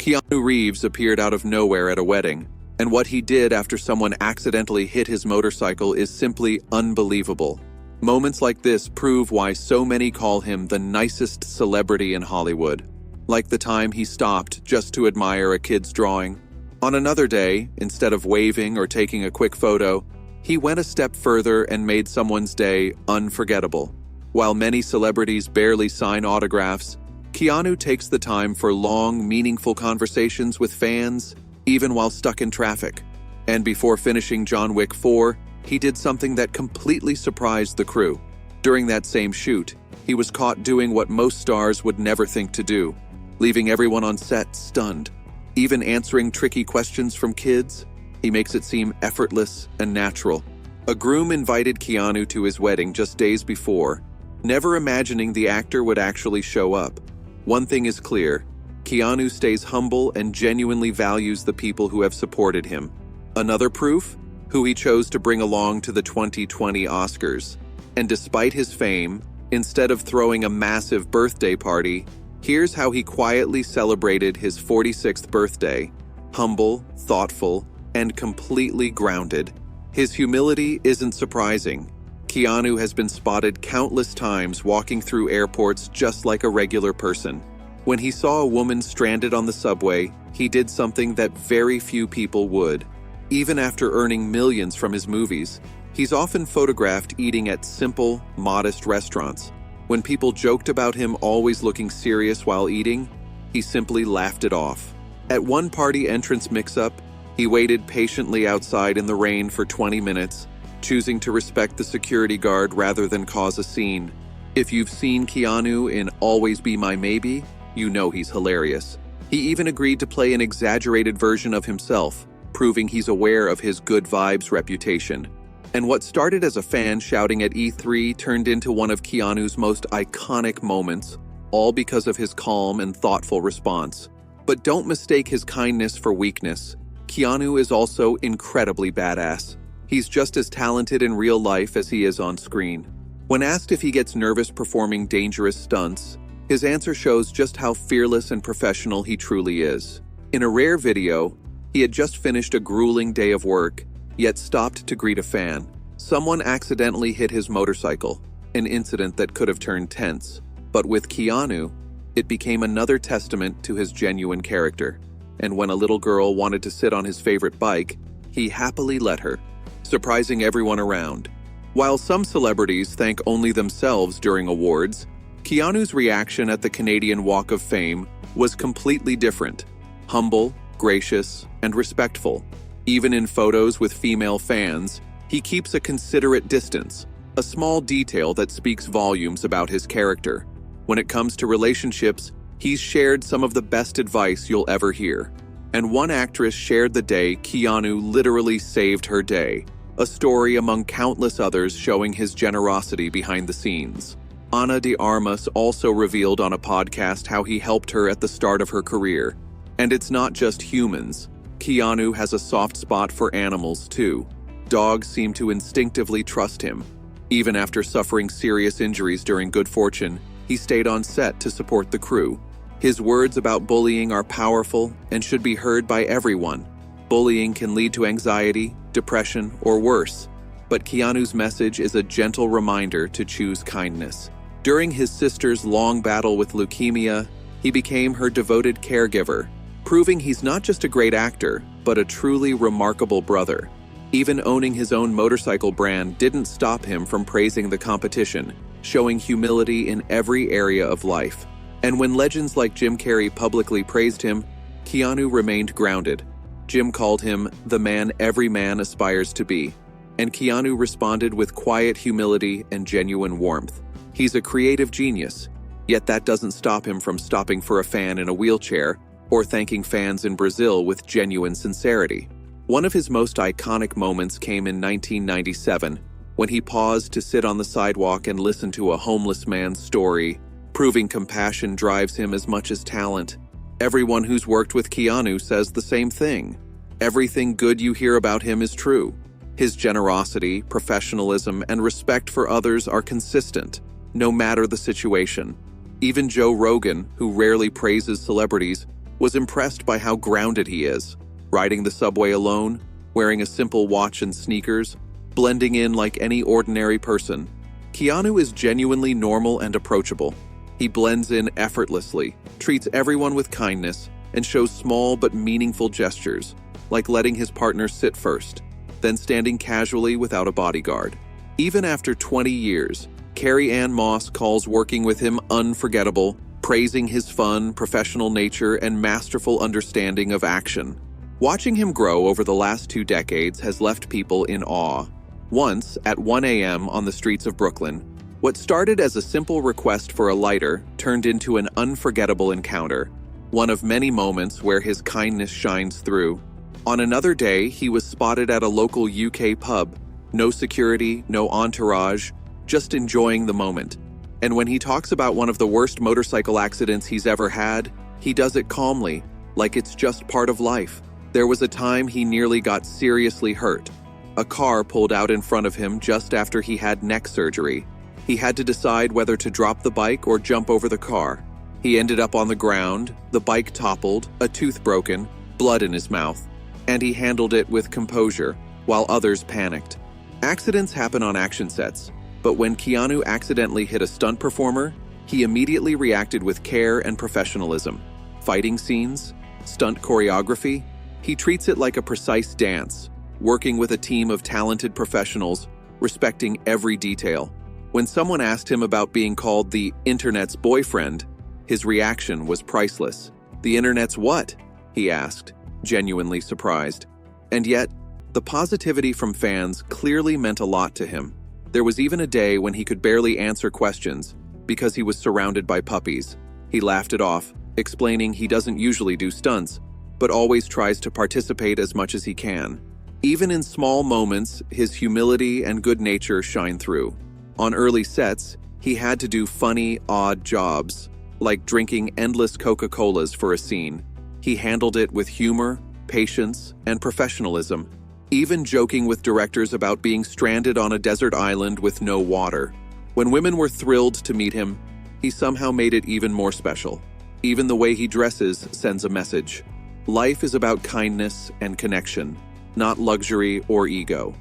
Keanu Reeves appeared out of nowhere at a wedding, and what he did after someone accidentally hit his motorcycle is simply unbelievable. Moments like this prove why so many call him the nicest celebrity in Hollywood. Like the time he stopped just to admire a kid's drawing. On another day, instead of waving or taking a quick photo, he went a step further and made someone's day unforgettable. While many celebrities barely sign autographs, Keanu takes the time for long, meaningful conversations with fans, even while stuck in traffic. And before finishing John Wick 4, he did something that completely surprised the crew. During that same shoot, he was caught doing what most stars would never think to do, leaving everyone on set stunned. Even answering tricky questions from kids, he makes it seem effortless and natural. A groom invited Keanu to his wedding just days before, never imagining the actor would actually show up. One thing is clear, Keanu stays humble and genuinely values the people who have supported him. Another proof? Who he chose to bring along to the 2020 Oscars. And despite his fame, instead of throwing a massive birthday party, here's how he quietly celebrated his 46th birthday. Humble, thoughtful, and completely grounded. His humility isn't surprising. Keanu has been spotted countless times walking through airports just like a regular person. When he saw a woman stranded on the subway, he did something that very few people would. Even after earning millions from his movies, he's often photographed eating at simple, modest restaurants. When people joked about him always looking serious while eating, he simply laughed it off. At one party entrance mix-up, he waited patiently outside in the rain for 20 minutes, choosing to respect the security guard rather than cause a scene. If you've seen Keanu in Always Be My Maybe, you know he's hilarious. He even agreed to play an exaggerated version of himself, proving he's aware of his good vibes reputation. And what started as a fan shouting at E3 turned into one of Keanu's most iconic moments, all because of his calm and thoughtful response. But don't mistake his kindness for weakness. Keanu is also incredibly badass. He's just as talented in real life as he is on screen. When asked if he gets nervous performing dangerous stunts, his answer shows just how fearless and professional he truly is. In a rare video, he had just finished a grueling day of work, yet stopped to greet a fan. Someone accidentally hit his motorcycle, an incident that could have turned tense. But with Keanu, it became another testament to his genuine character. And when a little girl wanted to sit on his favorite bike, he happily let her, surprising everyone around. While some celebrities thank only themselves during awards, Keanu's reaction at the Canadian Walk of Fame was completely different. Humble, gracious, and respectful. Even in photos with female fans, he keeps a considerate distance, a small detail that speaks volumes about his character. When it comes to relationships, he's shared some of the best advice you'll ever hear. And one actress shared the day Keanu literally saved her day, a story among countless others showing his generosity behind the scenes. Ana de Armas also revealed on a podcast how he helped her at the start of her career. And it's not just humans. Keanu has a soft spot for animals too. Dogs seem to instinctively trust him. Even after suffering serious injuries during Good Fortune, he stayed on set to support the crew. His words about bullying are powerful and should be heard by everyone. Bullying can lead to anxiety, depression, or worse. But Keanu's message is a gentle reminder to choose kindness. During his sister's long battle with leukemia, he became her devoted caregiver, proving he's not just a great actor, but a truly remarkable brother. Even owning his own motorcycle brand didn't stop him from praising the competition, showing humility in every area of life. And when legends like Jim Carrey publicly praised him, Keanu remained grounded. Jim called him the man every man aspires to be, and Keanu responded with quiet humility and genuine warmth. He's a creative genius, yet that doesn't stop him from stopping for a fan in a wheelchair or thanking fans in Brazil with genuine sincerity. One of his most iconic moments came in 1997, when he paused to sit on the sidewalk and listen to a homeless man's story, proving compassion drives him as much as talent. Everyone who's worked with Keanu says the same thing. Everything good you hear about him is true. His generosity, professionalism, and respect for others are consistent, no matter the situation. Even Joe Rogan, who rarely praises celebrities, was impressed by how grounded he is, riding the subway alone, wearing a simple watch and sneakers, blending in like any ordinary person. Keanu is genuinely normal and approachable. He blends in effortlessly, treats everyone with kindness, and shows small but meaningful gestures, like letting his partner sit first, then standing casually without a bodyguard. Even after 20 years, Carrie-Anne Moss calls working with him unforgettable, praising his fun, professional nature, and masterful understanding of action. Watching him grow over the last 2 decades has left people in awe. Once, at 1 a.m. on the streets of Brooklyn, what started as a simple request for a lighter turned into an unforgettable encounter, one of many moments where his kindness shines through. On another day, he was spotted at a local UK pub. No security, no entourage, just enjoying the moment. And when he talks about one of the worst motorcycle accidents he's ever had, he does it calmly, like it's just part of life. There was a time he nearly got seriously hurt. A car pulled out in front of him just after he had neck surgery. He had to decide whether to drop the bike or jump over the car. He ended up on the ground, the bike toppled, a tooth broken, blood in his mouth, and he handled it with composure, while others panicked. Accidents happen on action sets, but when Keanu accidentally hit a stunt performer, he immediately reacted with care and professionalism. Fighting scenes, stunt choreography, he treats it like a precise dance, working with a team of talented professionals, respecting every detail. When someone asked him about being called the internet's boyfriend, his reaction was priceless. "The internet's what?" he asked, genuinely surprised. And yet, the positivity from fans clearly meant a lot to him. There was even a day when he could barely answer questions because he was surrounded by puppies. He laughed it off, explaining he doesn't usually do stunts, but always tries to participate as much as he can. Even in small moments, his humility and good nature shine through. On early sets, he had to do funny, odd jobs, like drinking endless Coca-Colas for a scene. He handled it with humor, patience, and professionalism, even joking with directors about being stranded on a desert island with no water. When women were thrilled to meet him, he somehow made it even more special. Even the way he dresses sends a message. Life is about kindness and connection, not luxury or ego.